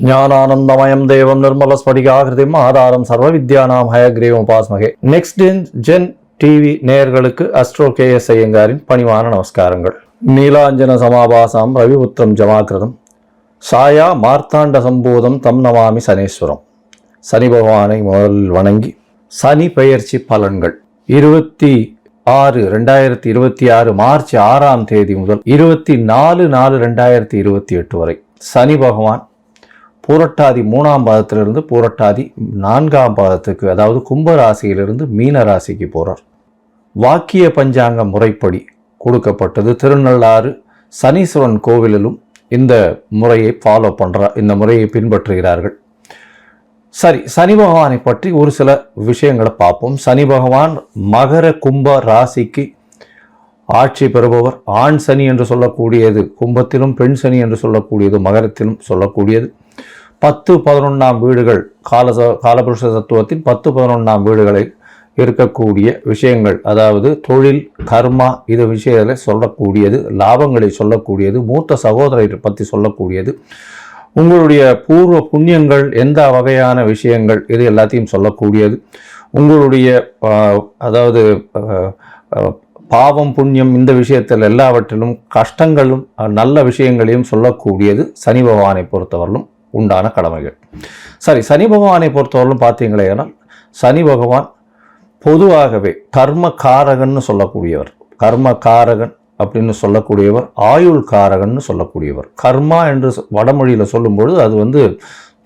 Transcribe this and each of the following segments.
ஞானானந்தமயம் தேவம் நிர்மலஸ்படிகாகிருதிம் ஆதாரம் சர்வ வித்யானாம் ஹயக்ரீவம் உபாஸ்மகே. நெக்ஸ்ட் ஜென் டிவி நேயர்களுக்கு அஸ்ட்ரோ KS ஐயங்காரின் பணிவான நமஸ்காரங்கள். நீலாஞ்சன சமாபாசாம் ரவிபுத்திரம் ஜமாகிருதம் சாயா மார்த்தாண்ட சம்பூதம் தம் நமாமி சனீஸ்வரம். சனி பகவானை முதலில் வணங்கி சனி பெயர்ச்சி பலன்கள் 26/2026 மார்ச் 6ஆம் தேதி முதல் 24/4/2028 வரை சனி பகவான் பூரட்டாதி 3ஆம் பாதத்திலிருந்து பூரட்டாதி 4ஆம் பாதத்துக்கு, அதாவது கும்ப ராசியிலிருந்து மீன ராசிக்கு போகிறார். வாக்கிய பஞ்சாங்க முறைப்படி கொடுக்கப்பட்டது. திருநள்ளாறு சனீஸ்வரன் கோவிலிலும் இந்த முறையை ஃபாலோ இந்த முறையை பின்பற்றுகிறார்கள். சரி, சனி பகவானை பற்றி ஒரு சில விஷயங்களை பார்ப்போம். சனி பகவான் மகர கும்ப ராசிக்கு ஆட்சி பெறுபவர். ஆண் சனி என்று சொல்லக்கூடியது கும்பத்திலும், பெண் சனி என்று சொல்லக்கூடியது மகரத்திலும் சொல்லக்கூடியது. 10-11ஆம் வீடுகள் காலபுருஷ தத்துவத்தின் 10-11ஆம் வீடுகளை இருக்கக்கூடிய விஷயங்கள், அதாவது தொழில், கர்மா, இது விஷயங்களை சொல்லக்கூடியது, லாபங்களை சொல்லக்கூடியது, மூத்த சகோதரரை பற்றி சொல்லக்கூடியது, உங்களுடைய பூர்வ புண்ணியங்கள், எந்த வகையான விஷயங்கள், இது எல்லாத்தையும் சொல்லக்கூடியது. உங்களுடைய அதாவது பாவம் புண்ணியம், இந்த விஷயத்தில் எல்லாவற்றிலும் கஷ்டங்களும் நல்ல விஷயங்களையும் சொல்லக்கூடியது சனி பகவானை பொறுத்தவரையிலும் உண்டான கடமைகள். சரி, சனி பகவானை பொறுத்தவரையிலும் பார்த்தீங்களேனா, சனி பகவான் பொதுவாகவே கர்ம காரகன்னு சொல்லக்கூடியவர். கர்ம காரகன் அப்படின்னு சொல்லக்கூடியவர், ஆயுள் காரகன்னு சொல்லக்கூடியவர். கர்மா என்று வடமொழியில் சொல்லும்பொழுது அது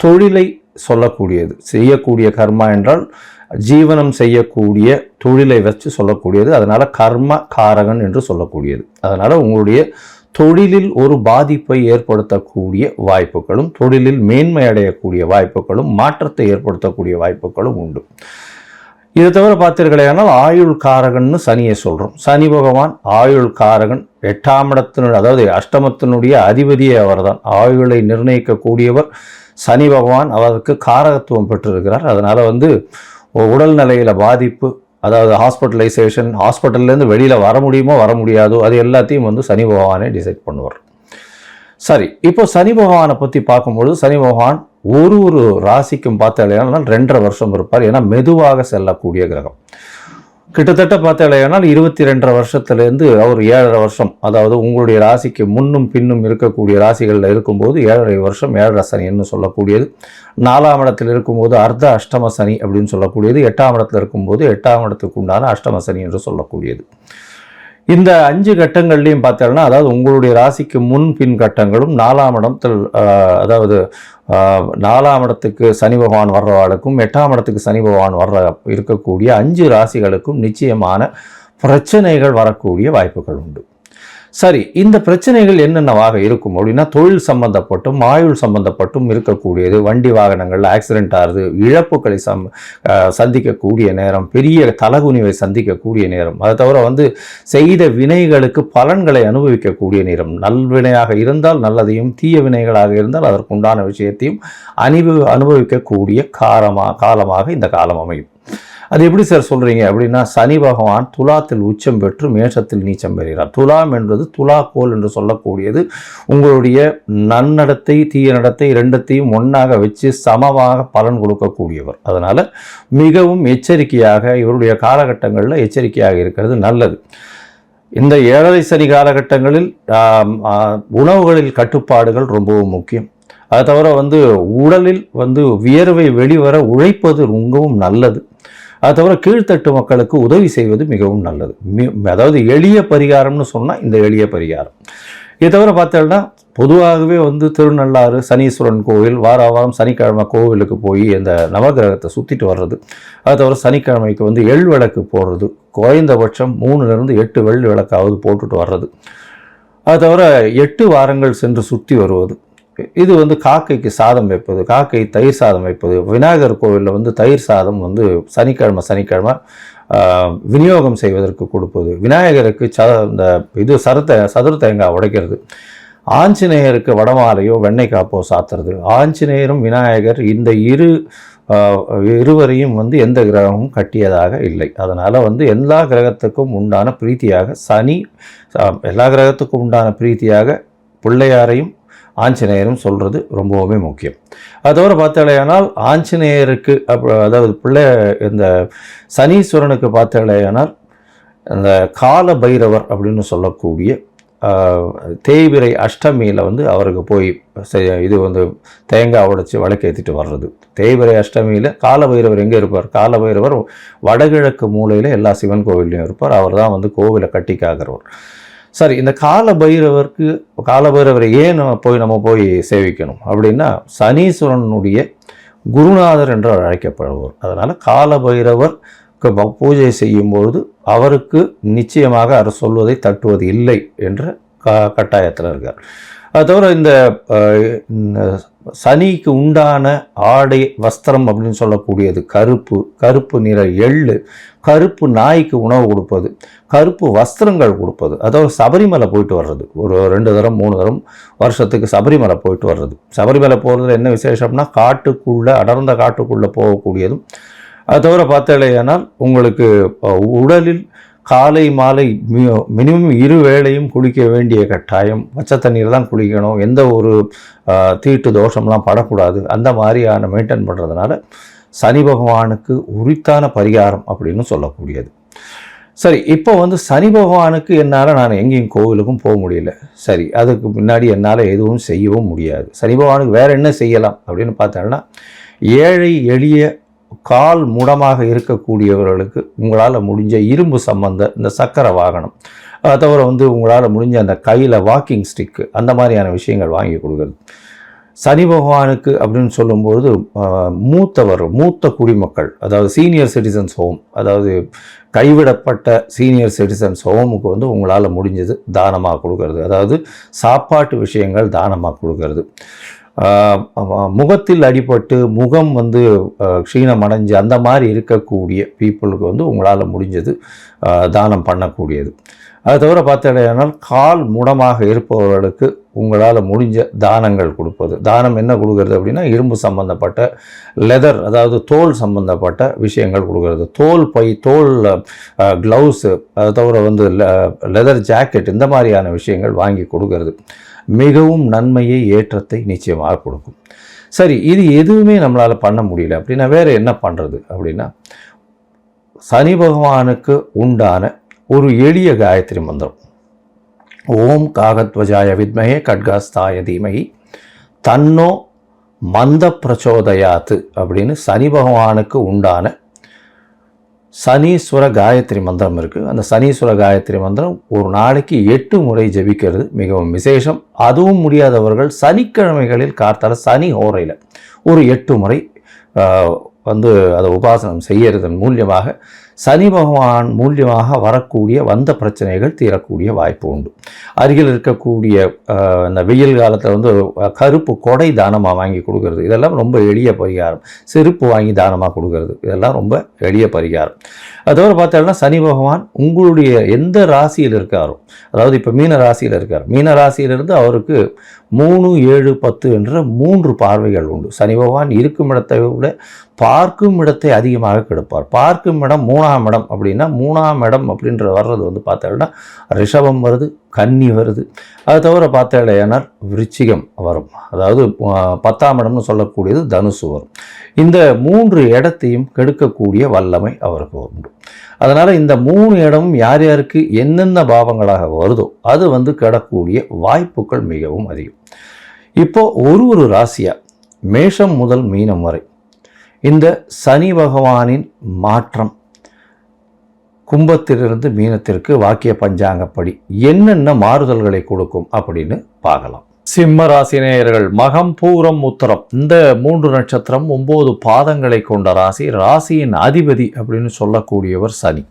தொழிலை சொல்லக்கூடியது. செய்யக்கூடிய கர்மா என்றால் ஜீவனம் செய்யக்கூடிய தொழிலை வச்சு சொல்லக்கூடியது. அதனால் கர்ம காரகன் என்று சொல்லக்கூடியது. அதனால் உங்களுடைய தொழிலில் ஒரு பாதிப்பை ஏற்படுத்தக்கூடிய வாய்ப்புகளும், தொழிலில் மேன்மை அடையக்கூடிய வாய்ப்புகளும், மாற்றத்தை ஏற்படுத்தக்கூடிய வாய்ப்புகளும் உண்டு. இதை தவிர பார்த்தீர்களேனால் ஆயுள் காரகன்னு சனியை சொல்கிறோம். சனி பகவான் ஆயுள் காரகன். 8ஆம் இடத்தினுடைய, அதாவது அஷ்டமத்தினுடைய அதிபதியே அவர்தான். ஆயுளை நிர்ணயிக்கக்கூடியவர் சனி பகவான். அவருக்கு காரகத்துவம் பெற்றிருக்கிறார். அதனால் உடல்நிலையில் பாதிப்பு, அதாவது ஹாஸ்பிட்டலைசேஷன், ஹாஸ்பிட்டல்லேருந்து வெளியில் வர முடியுமோ வர முடியாதோ, அது எல்லாத்தையும் சனி பகவானே டிசைட் பண்ணுவார். சரி, இப்போ சனி பகவானை பற்றி பார்க்கும்பொழுது சனி பகவான் ஒரு ராசிக்கும் பார்த்தாலேனால் 2.5 வருஷம் இருப்பார். ஏன்னா மெதுவாக செல்லக்கூடிய கிரகம். கிட்டத்தட்ட பார்த்தாலேனால் 22.5 வருஷத்துலேருந்து அவர் 7.5 வருஷம், அதாவது உங்களுடைய ராசிக்கு முன்னும் பின்னும் இருக்கக்கூடிய ராசிகளில் இருக்கும்போது 7.5 வருஷம் 7.5 சனின்னு சொல்லக்கூடியது. 4ஆம் இடத்தில் இருக்கும்போது அர்த்த அஷ்டம சனி அப்படின்னு சொல்லக்கூடியது. 8ஆம் இடத்தில் இருக்கும்போது 8ஆம் இடத்துக்கு உண்டான அஷ்டம சனி என்று சொல்லக்கூடியது. இந்த 5 கட்டங்கள்லையும் பார்த்தோம்னா, அதாவது உங்களுடைய ராசிக்கு முன் பின் கட்டங்களும் 4ஆம் இடத்தில், அதாவது 4ஆம் இடத்துக்கு சனி பகவான் வர்றவாளுக்கும் 8ஆம் இடத்துக்கு சனி பகவான் இருக்கக்கூடிய 5 ராசிகளுக்கும் நிச்சயமான பிரச்சனைகள் வரக்கூடிய வாய்ப்புகள் உண்டு. சரி, இந்த பிரச்சனைகள் என்னென்னவாக இருக்கும் அப்படின்னா, தொழில் சம்பந்தப்பட்டும் ஆயுள் சம்பந்தப்பட்டும் இருக்கக்கூடியது. வண்டி வாகனங்கள் ஆக்சிடென்ட் ஆகுது, இழப்புகளை சந்திக்கக்கூடிய நேரம், பெரிய தலகுனிவை சந்திக்கக்கூடிய நேரம். அதை தவிர செய்த வினைகளுக்கு பலன்களை அனுபவிக்கக்கூடிய நேரம். நல்வினையாக இருந்தால் நல்லதையும், தீய வினைகளாக இருந்தால் அதற்குண்டான விஷயத்தையும் அனுபவிக்கக்கூடிய காலமாக இந்த காலம் அமையும். அது எப்படி சார் சொல்கிறீங்க அப்படின்னா, சனி பகவான் துலாத்தில் உச்சம் பெற்று மேஷத்தில் நீச்சம் பெறுகிறார். துலாம் என்பது துலாக்கோல் என்று சொல்லக்கூடியது. உங்களுடைய நன்னடத்தை தீய நடத்தை ரெண்டத்தையும் ஒன்றாக வச்சு சமமாக பலன் கொடுக்கக்கூடியவர். அதனால் மிகவும் எச்சரிக்கையாக, இவருடைய காலகட்டங்களில் எச்சரிக்கையாக இருக்கிறது நல்லது. இந்த 7.5 சனி காலகட்டங்களில் உணவுகளில் கட்டுப்பாடுகள் ரொம்பவும் முக்கியம். அதை தவிர உடலில் வியர்வை வெளிவர உழைப்பது ரொம்பவும் நல்லது. அது தவிர கீழ்த்தட்டு மக்களுக்கு உதவி செய்வது மிகவும் நல்லது. அதாவது எளிய பரிகாரம்னு சொன்னால் இந்த எளிய பரிகாரம். இதை தவிர பார்த்தோம்னா, பொதுவாகவே திருநள்ளாறு சனீஸ்வரன் கோவில் வாரம் சனிக்கிழமை கோவிலுக்கு போய் இந்த நவகிரகத்தை சுற்றிட்டு வர்றது. அது தவிர சனிக்கிழமைக்கு எள் விளக்கு போடுறது, குறைந்தபட்சம் 3லிருந்து 8 வெள்ளி விளக்காவது போட்டுட்டு வர்றது. அது தவிர 8 வாரங்கள் சென்று சுற்றி வருவது. இது காக்கைக்கு சாதம் வைப்பது, காக்கை தயிர் சாதம் வைப்பது. விநாயகர் கோவிலில் தயிர் சாதம் சனிக்கிழமை விநியோகம் செய்வதற்கு கொடுப்பது. விநாயகருக்கு இந்த சதுர தேங்காய் உடைக்கிறது. ஆஞ்சநேயருக்கு வடமாலையோ வெண்ணெய் காப்போ சாத்துறது. ஆஞ்சநேயரும் விநாயகர் இந்த இருவரையும் எந்த கிரகமும் கட்டியதாக இல்லை. அதனால் எல்லா கிரகத்துக்கும் உண்டான பிரீத்தியாக எல்லா கிரகத்துக்கும் உண்டான பிரீத்தியாக பிள்ளையாரையும் ஆஞ்சநேயரும் சொல்கிறது ரொம்பவுமே முக்கியம். அதோடு பார்த்தாலேயானால் ஆஞ்சநேயருக்கு அதாவது இந்த சனீஸ்வரனுக்கு பார்த்தாலேயானால் அந்த கால பைரவர் அப்படின்னு சொல்லக்கூடிய தேய்பிறை அஷ்டமியில் வந்து அவருக்கு போய் இது வந்து தேங்காய் உடைச்சி விளக்கேற்றிட்டு வர்றது. தேய்பிறை அஷ்டமியில் காலபைரவர் எங்கே இருப்பார்? காலபைரவர் வடகிழக்கு மூலையில் எல்லா சிவன் கோவில்லையும் இருப்பார். அவர் தான் வந்து கோவிலை கட்டி காக்கிறவர். சரி, இந்த காலபைரவரை ஏன் நம்ம போய் சேவிக்கணும் அப்படின்னா, சனீஸ்வரனுடைய குருநாதர் என்று அழைக்கப்படுவார். அதனால் காலபைரவர் பூஜை செய்யும்பொழுது அவருக்கு நிச்சயமாக அவர் சொல்வதை தட்டுவது இல்லை என்ற கட்டாயத்தில் இருக்கார். அது தவிர இந்த சனிக்கு உண்டான ஆடை வஸ்திரம் அப்படின்னு சொல்லக்கூடியது கருப்பு நிற எள்ளு, கருப்பு நாய்க்கு உணவு கொடுப்பது, கருப்பு வஸ்திரங்கள் கொடுப்பது. அதாவது சபரிமலை போயிட்டு வர்றது, ஒரு 2 தரம் 3 தரம் வருஷத்துக்கு சபரிமலை போயிட்டு வர்றது. சபரிமலை போகிறதுல என்ன விசேஷம்னா, அடர்ந்த காட்டுக்குள்ளே போகக்கூடியதும். அது தவிர பார்த்தாலேயானால் உங்களுக்கு உடலில் காலை மாலை மினிமம் 2 வேளையும் குளிக்க வேண்டிய கட்டாயம். பச்சை தண்ணீர் தான் குளிக்கணும். எந்த ஒரு தீட்டு தோஷம்லாம் படக்கூடாது. அந்த மாதிரியான மெயின்டைன் பண்ணுறதுனால சனி பகவானுக்கு உரித்தான பரிகாரம் அப்படின்னு சொல்லக்கூடியது. சரி, இப்போ வந்து சனி பகவானுக்கு என்னால் நான் எங்கேயும் கோவிலுக்கும் போக முடியல. சரி, அதுக்கு முன்னாடி என்னால் எதுவும் செய்யவும் முடியாது. சனி பகவானுக்கு வேறு என்ன செய்யலாம் அப்படின்னு பார்த்தோம்னா, ஏழை எளிய கால் முடமாக இருக்கக்கூடியவர்களுக்கு உங்களால் முடிஞ்ச இரும்பு சம்பந்த இந்த சக்கரை வாகனம், அதை தவிர வந்து உங்களால் முடிஞ்ச அந்த கையில் வாக்கிங் ஸ்டிக்கு, அந்த மாதிரியான விஷயங்கள் வாங்கி கொடுக்குறது. சனி பகவானுக்கு அப்படின்னு சொல்லும்பொழுது மூத்த குடிமக்கள், அதாவது சீனியர் சிட்டிசன்ஸ் ஹோம், அதாவது கைவிடப்பட்ட சீனியர் சிட்டிசன்ஸ் ஹோமுக்கு வந்து உங்களால் முடிஞ்சது தானமாக கொடுக்கறது. அதாவது சாப்பாட்டு விஷயங்கள் தானமாக கொடுக்கறது. முகத்தில் அடிபட்டு முகம் வந்து க்ஷீணமடைஞ்சு அந்த மாதிரி இருக்கக்கூடிய பீப்புளுக்கு வந்து உங்களால் முடிஞ்சது தானம் பண்ணக்கூடியது. அது தவிர பார்த்தீங்கன்னா, கால் முடமாக இருப்பவர்களுக்கு உங்களால் முடிஞ்ச தானங்கள் கொடுப்பது. தானம் என்ன கொடுக்கறது அப்படின்னா, இரும்பு சம்பந்தப்பட்ட லெதர், அதாவது தோல் சம்பந்தப்பட்ட விஷயங்கள் கொடுக்கறது. தோல் பை, தோல் க்ளவுஸு, அது தவிர வந்து லெதர் ஜாக்கெட், இந்த மாதிரியான விஷயங்கள் வாங்கி கொடுக்கறது மிகவும் நன்மையை, ஏற்றத்தை நிச்சயமாக கொடுக்கும். சரி, இது எதுவுமே நம்மளால் பண்ண முடியல அப்படின்னா வேறு என்ன பண்ணுறது அப்படின்னா, சனி பகவானுக்கு உண்டான ஒரு எளிய காயத்ரி மந்திரம். ஓம் காகத்வஜாய வித்மஹே கட்காஸ்தாய தீமஹி தன்னோ மந்த பிரச்சோதயாத்து அப்படின்னு சனி பகவானுக்கு உண்டான சனீஸ்வர காயத்ரி மந்திரம் இருக்குது. அந்த சனீஸ்வர காயத்ரி மந்திரம் ஒரு நாளைக்கு 8 முறை ஜபிக்கிறது மிகவும் விசேஷம். அதுவும் முடியாதவர்கள் சனிக்கிழமைகளில் கார்த்தால சனி ஹோரையில் ஒரு 8 முறை வந்து அதை உபாசனம் செய்யறதன் மூலியமாக சனி பகவான் மூலியமாக வரக்கூடிய வந்த பிரச்சனைகள் தீரக்கூடிய வாய்ப்பு உண்டு. அருகில் இருக்கக்கூடிய இந்த வெயில் காலத்தில் வந்து கருப்பு கொடை தானமாக வாங்கி கொடுக்கறது, இதெல்லாம் ரொம்ப எளிய பரிகாரம். செருப்பு வாங்கி தானமாக கொடுக்கறது, இதெல்லாம் ரொம்ப எளிய பரிகாரம். அதோடு பார்த்தோம்னா, சனி பகவான் உங்களுடைய எந்த ராசியில் இருக்காரோ, அதாவது இப்போ மீன ராசியில் இருக்கார், மீன ராசியிலிருந்து அவருக்கு 3, 7, 10 என்ற 3 பார்வைகள் உண்டு. சனி பகவான் இருக்கும் இடத்தை விட பார்க்கும் இடத்தை அதிகமாக கெடுப்பார். பார்க்கும் இடம் 3ஆம் இடம் அப்படின்னா, 3ஆம் இடம் அப்படின்ற வர்றது வந்து பார்த்தோம்னா ரிஷபம் வருது, கன்னி வருது. அது தவிர பார்த்தாலேயானால் விருச்சிகம் வரும், அதாவது 10ஆம் இடம்னு சொல்லக்கூடியது தனுசு வரும். இந்த 3 இடத்தையும் கெடுக்கக்கூடிய வல்லமை அவருக்கு உண்டு. அதனால் இந்த 3 இடமும் யார் யாருக்கு என்னென்ன பாவங்களாக வருதோ அது வந்து கெடக்கூடிய வாய்ப்புகள் மிகவும் அதிகம். இப்போ ஒரு ராசியா மேஷம் முதல் மீனம் வரை இந்த சனி பகவானின் மாற்றம் கும்பத்திலிருந்து மீனத்திற்கு வாக்கிய பஞ்சாங்கப்படி என்னென்ன மாறுதல்களை கொடுக்கும் அப்படின்னு பார்க்கலாம். சிம்ம ராசினேயர்கள், மகம் பூரம் உத்தரம் இந்த 3 நட்சத்திரம் 9 பாதங்களை கொண்ட ராசி. ராசியின் அதிபதி அப்படின்னு சொல்லக்கூடியவர் சனி.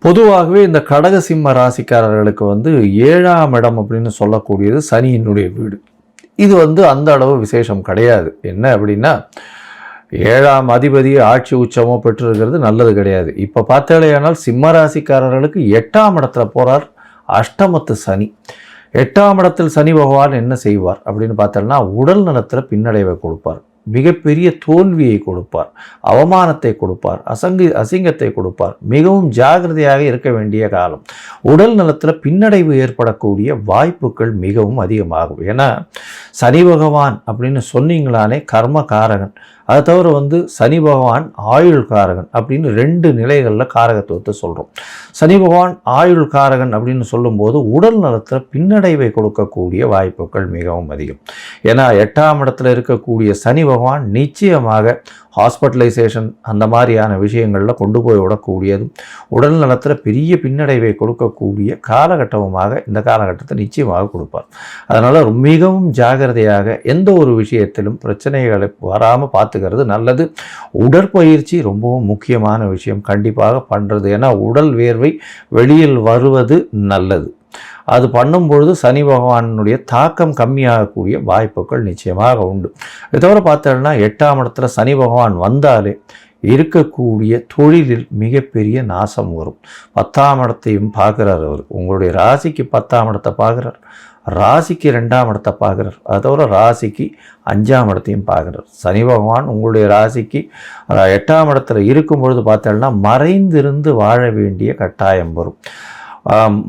பொதுவாகவே இந்த கடக சிம்ம ராசிக்காரர்களுக்கு வந்து 7ஆம் இடம் அப்படின்னு சொல்லக்கூடியது சனியினுடைய வீடு. இது வந்து அந்த அளவு விசேஷம் கிடையாது. என்ன அப்படின்னா, 7ஆம் அதிபதி ஆட்சி உச்சமோ பெற்றிருக்கிறது நல்லது கிடையாது. இப்போ பார்த்தாலேயானால் சிம்ம ராசிக்காரர்களுக்கு 8ஆம் இடத்துல போகிறார் அஷ்டமத்து சனி. 8ஆம் இடத்தில் சனி பகவான் என்ன செய்வார் அப்படின்னு பார்த்தோம்னா, உடல் நலத்தில் பின்னடைவை கொடுப்பார். மிகப்பெரிய தோல்வியை கொடுப்பார், அவமானத்தை கொடுப்பார், அசிங்கத்தை கொடுப்பார். மிகவும் ஜாகிரதையாக இருக்க வேண்டிய காலம். உடல் நலத்தில் பின்னடைவு ஏற்படக்கூடிய வாய்ப்புகள் மிகவும் அதிகமாகும். ஏன்னா சனி பகவான் அப்படின்னு சொன்னீங்களானே கர்மகாரகன், அதை தவிர சனி பகவான் ஆயுள் காரகன் அப்படின்னு 2 நிலைகளில் காரகத்துவத்தை சொல்கிறோம். சனி பகவான் ஆயுள் காரகன் அப்படின்னு சொல்லும்போது உடல் நலத்தில் பின்னடைவை கொடுக்கக்கூடிய வாய்ப்புகள் மிகவும் அதிகம். ஏன்னா 8ஆம் இடத்துல இருக்கக்கூடிய சனி பகவான் நிச்சயமாக ஹாஸ்பிட்டலைசேஷன் அந்த மாதிரியான விஷயங்களில் கொண்டு போய் விடக்கூடியதும் உடல் நலத்தில் பெரிய பின்னடைவை கொடுக்கக்கூடிய காலகட்டமாக இந்த காலகட்டத்தை நிச்சயமாக கொடுப்பார். அதனால் மிகவும் ஜாகிரதையாக எந்த ஒரு விஷயத்திலும் பிரச்சனைகளை வராமல் பார்த்துக்கிறது நல்லது. உடற்பயிற்சி ரொம்பவும் முக்கியமான விஷயம், கண்டிப்பாக பண்ணுறது. ஏன்னா உடல் வேர்வை வெளியில் வருவது நல்லது. அது பண்ணும்பொழுது சனி பகவானுடைய தாக்கம் கம்மியாகக்கூடிய வாய்ப்புகள் நிச்சயமாக உண்டு. இதை தவிர பார்த்தோம்னா 8ஆம் இடத்துல சனி பகவான் வந்தாலே இருக்கக்கூடிய தொழிலில் மிகப்பெரிய நாசம் வரும். 10ஆம் இடத்தையும் பார்க்குறார் அவர். உங்களுடைய ராசிக்கு 10ஆம் இடத்தை பார்க்குறார், ராசிக்கு 2ஆம் இடத்தை பார்க்குறார், அது தவிர ராசிக்கு 5ஆம் இடத்தையும் பார்க்குறார். சனி பகவான் உங்களுடைய ராசிக்கு 8ஆம் இடத்துல இருக்கும் பொழுது பார்த்தோம்னா மறைந்திருந்து வாழ வேண்டிய கட்டாயம் வரும்.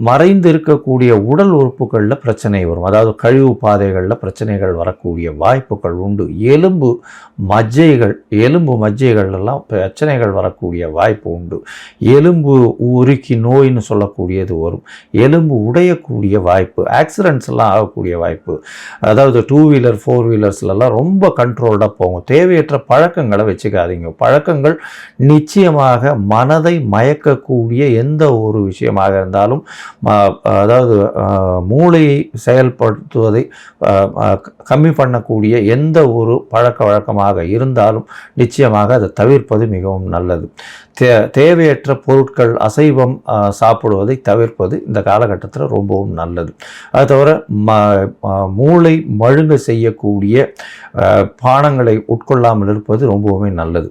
மறைந்து இருக்கக்கூடிய உடல் உறுப்புகளில் பிரச்சனை வரும். அதாவது கழிவு பாதைகளில் பிரச்சனைகள் வரக்கூடிய வாய்ப்புகள் உண்டு. எலும்பு மஜ்ஜைகள்லாம் பிரச்சனைகள் வரக்கூடிய வாய்ப்பு உண்டு. எலும்பு உருக்கி நோயின்னு சொல்லக்கூடியது வரும். எலும்பு உடையக்கூடிய வாய்ப்பு, ஆக்சிடென்ட்ஸ் எல்லாம் ஆகக்கூடிய வாய்ப்பு. அதாவது 2 வீலர் 4 வீலர்ஸ்லாம் ரொம்ப கண்ட்ரோல்டாக போகும். தேவையற்ற பழக்கங்களை வச்சுக்காதீங்க. பழக்கங்கள் நிச்சயமாக மனதை மயக்கக்கூடிய எந்த ஒரு விஷயமாக இருந்தாலும், அதாவது மூளையை செயல்படுத்துவதை கம்மி பண்ணக்கூடிய எந்த ஒரு பழக்க வழக்கமாக இருந்தாலும் நிச்சயமாக அதை தவிர்ப்பது மிகவும் நல்லது. தேவையற்ற பொருட்கள், அசைவம் சாப்பிடுவதை தவிர்ப்பது இந்த காலகட்டத்தில் ரொம்பவும் நல்லது. அது தவிர மூளை மழுங்க செய்யக்கூடிய பானங்களை உட்கொள்ளாமல் இருப்பது ரொம்பவுமே நல்லது.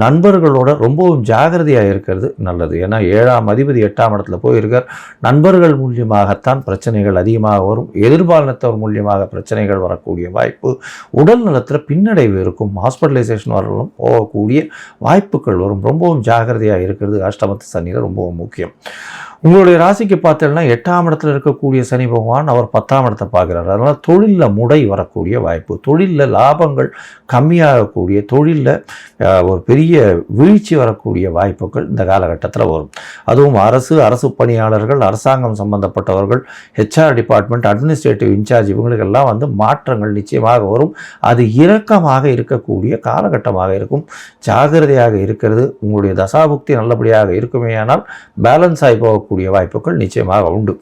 நண்பர்களோட ரொம்பவும் ஜாகிரதையாக இருக்கிறது நல்லது. ஏன்னா 7ஆம் அதிபதி 8ஆம் இடத்துல போயிருக்கார். நண்பர்கள் மூலியமாகத்தான் பிரச்சனைகள் அதிகமாக வரும். எதிர்பாலினத்தவர் மூலியமாக பிரச்சனைகள் வரக்கூடிய வாய்ப்பு, உடல் நலத்தில் பின்னடைவு இருக்கும், ஹாஸ்பிட்டலைசேஷன் வரலும் போகக்கூடிய வாய்ப்புகள் வரும். ரொம்பவும் ஜாகிரதையாக இருக்கிறது அஷ்டமத்து சனியில் ரொம்பவும் முக்கியம். உங்களுடைய ராசிக்கு பார்த்தீங்கன்னா 8ஆம் இடத்துல இருக்கக்கூடிய சனி பகவான் அவர் 10ஆம் இடத்தை பார்க்குறாரு. அதனால் தொழிலில் முடை வரக்கூடிய வாய்ப்பு, தொழிலில் லாபங்கள் கம்மியாகக்கூடிய, தொழிலில் ஒரு பெரிய வீழ்ச்சி வரக்கூடிய வாய்ப்புகள் இந்த காலகட்டத்தில் வரும். அதுவும் அரசு பணியாளர்கள், அரசாங்கம் சம்பந்தப்பட்டவர்கள், HR டிபார்ட்மெண்ட், அட்மினிஸ்ட்ரேட்டிவ் இன்சார்ஜ் இவங்களுக்கெல்லாம் மாற்றங்கள் நிச்சயமாக வரும். அது இறக்கமாக இருக்கக்கூடிய காலகட்டமாக இருக்கும். ஜாகிரதையாக இருக்கிறது. உங்களுடைய தசாபுக்தி நல்லபடியாக இருக்குமேயானால் பேலன்ஸ் ஆகி போகக்கூடிய வாய்ப்புகள் நிச்சயமாக உண்டு.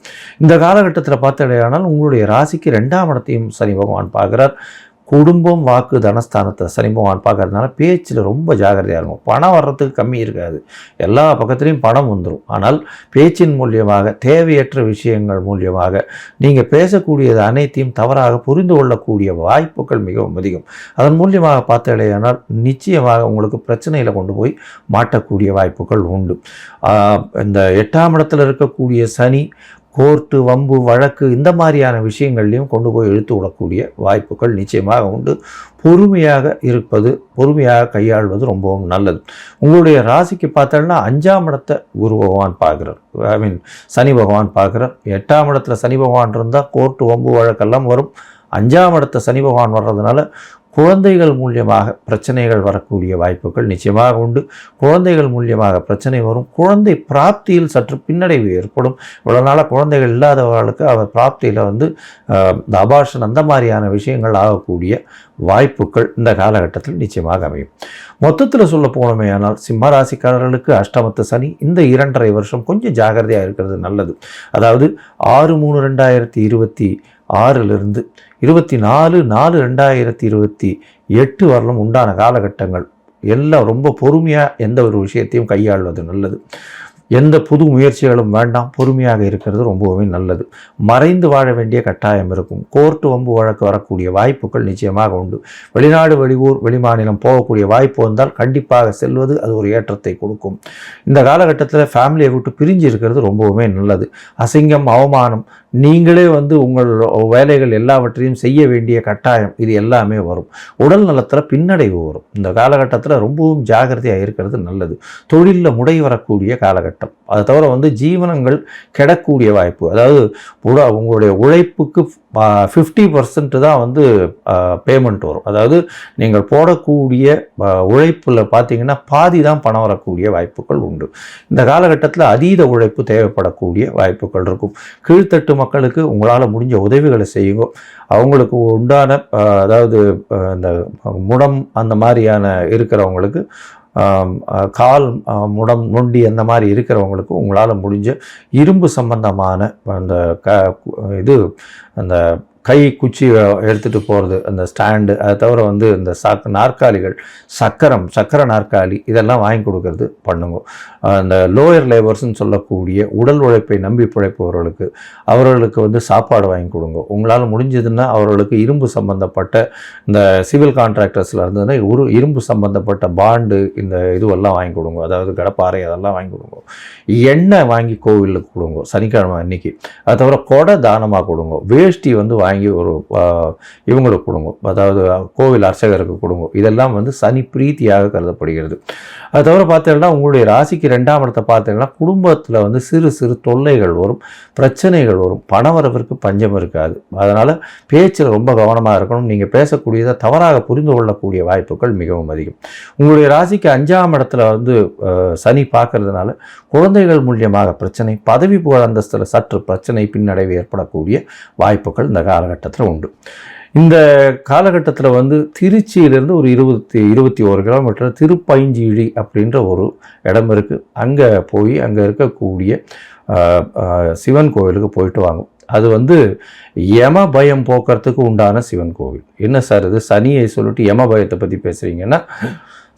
இந்த காலகட்டத்தில் பார்த்தடையானால் உங்களுடைய ராசிக்கு 2ஆம் இடத்தையும் சனி பகவான் பார்க்கிறார். குடும்பம், வாக்கு, தனஸ்தானத்தை சனி பகவான் பார்க்கறதுனால பேச்சில் ரொம்ப ஜாகிரதையாக இருக்கும். பணம் வர்றதுக்கு கம்மி இருக்காது, எல்லா பக்கத்துலேயும் பணம் வந்துடும். ஆனால் பேச்சின் மூலியமாக, தேவையற்ற விஷயங்கள் மூலியமாக நீங்கள் பேசக்கூடியது அனைத்தையும் தவறாக புரிந்து கொள்ளக்கூடிய வாய்ப்புகள் மிகவும் அதிகம். அதன் மூலியமாக பார்த்தடையானால் நிச்சயமாக உங்களுக்கு பிரச்சனையில் கொண்டு போய் மாட்டக்கூடிய வாய்ப்புகள் உண்டு. இந்த 8ஆம் இடத்துல இருக்கக்கூடிய சனி கோர்ட்டு, வம்பு, வழக்கு இந்த மாதிரியான விஷயங்கள்லையும் கொண்டு போய் இழுத்து விடக்கூடிய வாய்ப்புகள் நிச்சயமாக உண்டு. பொறுமையாக இருப்பது, பொறுமையாக கையாள்வது ரொம்பவும் நல்லது. உங்களுடைய ராசிக்கு பார்த்தோன்னா 5ஆம் இடத்தை குரு பகவான் பார்க்குறார், சனி பகவான் பார்க்குறார். 8ஆம் இடத்துல சனி பகவான் இருந்தால் கோர்ட்டு, வம்பு, வழக்கெல்லாம் வரும். 5ஆம் இடத்தை சனி பகவான் வர்றதுனால குழந்தைகள் மூலியமாக பிரச்சனைகள் வரக்கூடிய வாய்ப்புகள் நிச்சயமாக உண்டு. குழந்தைகள் மூலியமாக பிரச்சனை வரும். குழந்தை பிராப்தியில் சற்று பின்னடைவு ஏற்படும். இவ்வளோ நாளாக குழந்தைகள் இல்லாதவர்களுக்கு அவர் பிராப்தியில் இந்த அபார்ஷன் அந்த மாதிரியான விஷயங்கள் ஆகக்கூடிய வாய்ப்புகள் இந்த காலகட்டத்தில் நிச்சயமாக அமையும். மொத்தத்தில் சொல்ல போனோமே ஆனால் சிம்ம ராசிக்காரர்களுக்கு அஷ்டமத்து சனி இந்த 2.5 வருஷம் கொஞ்சம் ஜாகிரதையாக இருக்கிறது நல்லது. அதாவது 6/3/2026 24/4/2028 வரலும் உண்டான காலகட்டங்கள் எல்லாம் ரொம்ப பொறுமையாக எந்த ஒரு விஷயத்தையும் கையாள்வது நல்லது. எந்த புது முயற்சிகளும் வேண்டாம், பொறுமையாக இருக்கிறது ரொம்பவே நல்லது. மறைந்து வாழ வேண்டிய கட்டாயம் இருக்கும். கோர்ட்டு, வம்பு, வழக்கு வரக்கூடிய வாய்ப்புகள் நிச்சயமாக உண்டு. வெளிநாடு, வெளியூர், வெளிமாநிலம் போகக்கூடிய வாய்ப்பு வந்தால் கண்டிப்பாக செல்வது அது ஒரு ஏற்றத்தை கொடுக்கும். இந்த காலகட்டத்தில் ஃபேமிலியை விட்டு பிரிஞ்சு இருக்கிறது ரொம்பவுமே நல்லது. அசிங்கம், அவமானம், நீங்களே வந்து உங்கள் வேலைகள் எல்லாவற்றையும் செய்ய வேண்டிய கட்டாயம் இது எல்லாமே வரும். உடல் நலத்தில் பின்னடைவு வரும். இந்த காலகட்டத்தில் ரொம்பவும் ஜாகிரதையாக இருக்கிறது நல்லது. தொழிலில் முடை வரக்கூடிய காலகட்டம். அதை தவிர வந்து ஜீவனங்கள் கெடக்கூடிய வாய்ப்பு. அதாவது உங்களுடைய உழைப்புக்கு 50% தான் வந்து பேமெண்ட் வரும். அதாவது நீங்கள் போடக்கூடிய உழைப்பில் பார்த்தீங்கன்னா பாதி தான் பணம் வரக்கூடிய வாய்ப்புகள் உண்டு. இந்த காலகட்டத்தில் அதீத உழைப்பு தேவைப்படக்கூடிய வாய்ப்புகள் இருக்கும். கீழ்த்தட்டு மக்களுக்கு உங்களால் முடிஞ்ச உதவிகளை செய்யுங்க. அவங்களுக்கு உண்டான அதாவது இந்த முடம் அந்த மாதிரியான இருக்கிறவங்களுக்கு, கால் முடம் நொண்டி அந்த மாதிரி இருக்கிறவங்களுக்கு உங்களால் முடிஞ்ச இரும்பு சம்பந்தமான அந்த அந்த கை குச்சி எடுத்துகிட்டு போகிறது, அந்த ஸ்டாண்டு, அதை தவிர வந்து இந்த நாற்காலிகள், சக்கர நாற்காலி இதெல்லாம் வாங்கி கொடுக்கறது பண்ணுங்க. அந்த லோயர் லேபர்ஸ்ன்னு சொல்லக்கூடிய உடல் உழைப்பை நம்பி அவர்களுக்கு வந்து சாப்பாடு வாங்கி கொடுங்க. உங்களால் முடிஞ்சதுன்னா அவர்களுக்கு இரும்பு சம்பந்தப்பட்ட இந்த சிவில் கான்ட்ராக்டர்ஸில் இருந்ததுன்னா இரும்பு சம்பந்தப்பட்ட பாண்டு இந்த இதுவெல்லாம் வாங்கி கொடுங்க. அதாவது கடப்பாறை அதெல்லாம் வாங்கி கொடுங்க. எண்ணெய் வாங்கி கோவிலுக்கு கொடுங்க சனிக்கிழமை அன்னைக்கு. அதை தவிர கொடை தானமாக கொடுங்க. வேஷ்டி வந்து வாங்கி ஒரு இவங்களுக்கு கொடுங்க, அதாவது கோவில் அர்ச்சகருக்கு கொடுங்க. இதெல்லாம் வந்து சனி பிரீத்தியாக கருதப்படுகிறது. அது தவிர பார்த்தீங்கன்னா உங்களுடைய ராசிக்கு 2ஆம் இடத்தை பார்த்தீங்கன்னா குடும்பத்தில் வந்து சிறு சிறு தொல்லைகள் வரும், பிரச்சனைகள் வரும். பணவரவிற்கு பஞ்சம் இருக்காது. அதனால் பேச்சில் ரொம்ப கவனமாக இருக்கணும். நீங்கள் பேசக்கூடியதை தவறாக புரிந்து கொள்ளக்கூடிய வாய்ப்புகள் மிகவும் அதிகம். உங்களுடைய ராசிக்கு 5ஆம் இடத்துல வந்து சனி பார்க்கறதுனால குழந்தைகள் மூலியமாக பிரச்சனை, பதவி புகழ் அந்தஸ்தில் சற்று பிரச்சனை, பின்னடைவு ஏற்படக்கூடிய வாய்ப்புகள் இந்த காலகட்டத்தில் உண்டு. இந்த காலகட்டத்தில் வந்து திருச்சியிலேருந்து ஒரு 21 கிலோமீட்டர் திருப்பைஞ்சிழி அப்படின்ற ஒரு இடம் இருக்குது. அங்கே போய் அங்கே இருக்கக்கூடிய சிவன் கோவிலுக்கு போயிட்டு வாங்க. அது வந்து யம பயம் போக்குறதுக்கு உண்டான சிவன் கோவில். என்ன சார் இது சனியை சொல்லிட்டு யம பயத்தை பற்றி பேசுகிறீங்கன்னா,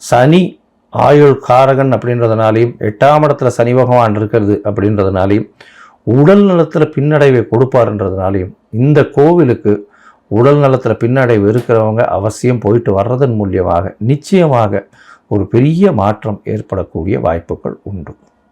சனி ஆயுள் காரகன் அப்படின்றதுனாலையும் 8ஆம் இடத்துல சனி பகவான் இருக்கிறது அப்படின்றதுனாலையும் உடல் நலத்தில் பின்னடைவை கொடுப்பாருன்றதுனாலையும் இந்த கோவிலுக்கு உடல் நலத்தில் பின்னடைவு இருக்கிறவங்க அவசியம் போயிட்டு வர்றதன் மூலியமாக நிச்சயமாக ஒரு பெரிய மாற்றம் ஏற்படக்கூடிய வாய்ப்புகள் உண்டு.